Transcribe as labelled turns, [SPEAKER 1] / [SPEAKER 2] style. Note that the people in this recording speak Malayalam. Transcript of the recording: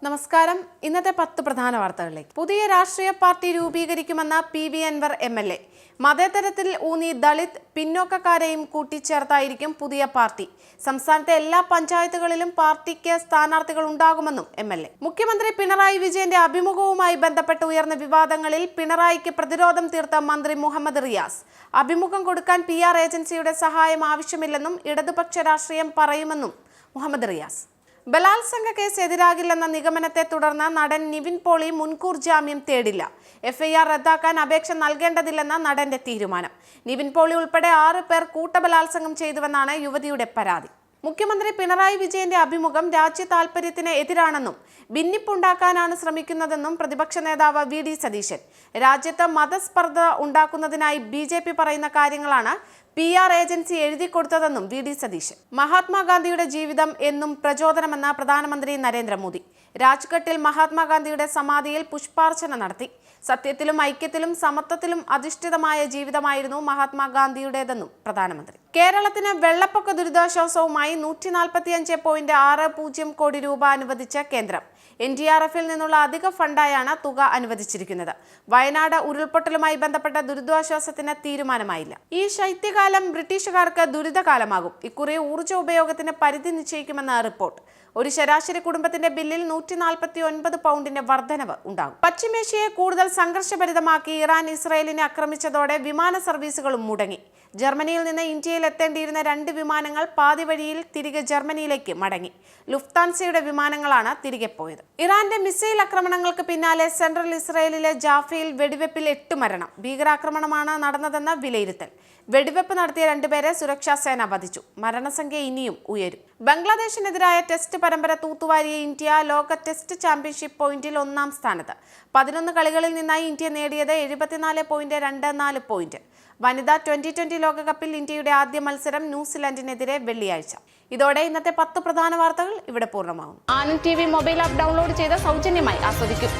[SPEAKER 1] നമസ്കാരം. ഇന്നത്തെ 10 പ്രധാന വാർത്തകളിലേക്ക്. പുതിയ രാഷ്ട്രീയ പാർട്ടി രൂപീകരിക്കുമെന്ന PV അൻവർ MLA. മതേതരത്തിൽ ഊന്നി ദളിത് പിന്നോക്കക്കാരെയും കൂട്ടിച്ചേർത്തായിരിക്കും പുതിയ പാർട്ടി. സംസ്ഥാനത്തെ എല്ലാ പഞ്ചായത്തുകളിലും പാർട്ടിക്ക് സ്ഥാനാർത്ഥികൾ ഉണ്ടാകുമെന്നും MLA. മുഖ്യമന്ത്രി പിണറായി വിജയന്റെ അഭിമുഖവുമായി ബന്ധപ്പെട്ട് ഉയർന്ന വിവാദങ്ങളിൽ പിണറായിക്ക് പ്രതിരോധം തീർത്ത മന്ത്രി മുഹമ്മദ് റിയാസ്. അഭിമുഖം കൊടുക്കാൻ PR ഏജൻസിയുടെ സഹായം ആവശ്യമില്ലെന്നും ഇടതുപക്ഷ രാഷ്ട്രീയം പറയുമെന്നും മുഹമ്മദ് റിയാസ്. ബലാത്സംഗ കേസ് എതിരാകില്ലെന്ന നിഗമനത്തെ തുടർന്ന് നടൻ നിവിൻ പോളി മുൻകൂർ ജാമ്യം തേടില്ല. FIR റദ്ദാക്കാൻ അപേക്ഷ നൽകേണ്ടതില്ലെന്ന നടന്റെ തീരുമാനം. നിവിൻ പോളി ഉൾപ്പെടെ 6 പേർ കൂട്ടബലാത്സംഗം ചെയ്തുവെന്നാണ് യുവതിയുടെ പരാതി. മുഖ്യമന്ത്രി പിണറായി വിജയന്റെ അഭിമുഖം രാജ്യ താൽപര്യത്തിന് എതിരാണെന്നും ഭിന്നിപ്പുണ്ടാക്കാനാണ് ശ്രമിക്കുന്നതെന്നും പ്രതിപക്ഷ നേതാവ് VD സതീശൻ. രാജ്യത്ത് മതസ്പർദ്ധ ഉണ്ടാക്കുന്നതിനായി BJP പറയുന്ന കാര്യങ്ങളാണ് PR ഏജൻസി എഴുതി കൊടുത്തതെന്നും VD സതീശൻ. മഹാത്മാഗാന്ധിയുടെ ജീവിതം എന്നും പ്രചോദനമെന്ന പ്രധാനമന്ത്രി നരേന്ദ്രമോദി. രാജ്ഘട്ടിൽ മഹാത്മാഗാന്ധിയുടെ സമാധിയിൽ പുഷ്പാർച്ചന നടത്തി. സത്യത്തിലും ഐക്യത്തിലും സമത്വത്തിലും അധിഷ്ഠിതമായ ജീവിതമായിരുന്നു മഹാത്മാഗാന്ധിയുടേതെന്നും പ്രധാനമന്ത്രി. കേരളത്തിന് വെള്ളപ്പൊക്ക ദുരിതാശ്വാസവുമായി 145.60 കോടി രൂപ അനുവദിച്ച കേന്ദ്രം. NDRFിൽ നിന്നുള്ള അധിക ഫണ്ടായാണ് തുക അനുവദിച്ചിരിക്കുന്നത്. വയനാട് ഉരുൾപൊട്ടലുമായി ബന്ധപ്പെട്ട ദുരിതാശ്വാസത്തിന് തീരുമാനമായില്ല. ഈ ശൈത്യകാലം ബ്രിട്ടീഷുകാർക്ക് ദുരിതകാലമാകും. ഇക്കുറി ഊർജ്ജ ഉപയോഗത്തിന് പരിധി നിശ്ചയിക്കുമെന്ന റിപ്പോർട്ട്. ഒരു ശരാശരി കുടുംബത്തിന്റെ ബില്ലിൽ 149 പൗണ്ടിന്റെ വർധനവ് ഉണ്ടാകും. പശ്ചിമേഷ്യയെ കൂടുതൽ സംഘർഷഭരിതമാക്കി ഇറാൻ ഇസ്രായേലിനെ ആക്രമിച്ചതോടെ വിമാന സർവീസുകളും മുടങ്ങി. ജർമ്മനിയിൽ നിന്ന് ഇന്ത്യയിൽ എത്തേണ്ടിയിരുന്ന 2 വിമാനങ്ങൾ പാതി വഴിയിൽ തിരികെ ജർമ്മനിയിലേക്ക് മടങ്ങി. ലുഫ്താൻസയുടെ വിമാനങ്ങളാണ് തിരികെ പോയത്. ഇറാന്റെ മിസൈൽ ആക്രമണങ്ങൾക്ക് പിന്നാലെ സെൻട്രൽ ഇസ്രായേലിലെ ജാഫയിൽ വെടിവെപ്പിൽ 8 മരണം. ഭീകരാക്രമണമാണ് നടന്നതെന്ന വിലയിരുത്തൽ. വെടിവെപ്പ് നടത്തിയ 2 പേരെ സുരക്ഷാ സേന വധിച്ചു. മരണസംഖ്യ ഇനിയും ഉയരും. ബംഗ്ലാദേശിനെതിരായ ടെസ്റ്റ് പരമ്പര തൂത്തുവാരിയ ഇന്ത്യ ലോക ടെസ്റ്റ് ചാമ്പ്യൻഷിപ്പ് പോയിന്റിൽ 1ാം സ്ഥാനത്ത്. 11 കളികളിൽ നിന്നായി ഇന്ത്യ നേടിയത് 74.24 പോയിന്റ്. വനിതാ T20 ലോകകപ്പിൽ ഇന്ത്യയുടെ ആദ്യ മത്സരം ന്യൂസിലൻഡിനെതിരെ വെള്ളിയാഴ്ച. ഇതോടെ ഇന്നത്തെ 10 പ്രധാന വാർത്തകൾ ഇവിടെ പൂർണ്ണമാകും.
[SPEAKER 2] Anand TV mobile app download ചെയ്ത് സൗജന്യമായി ആസ്വദിക്കും.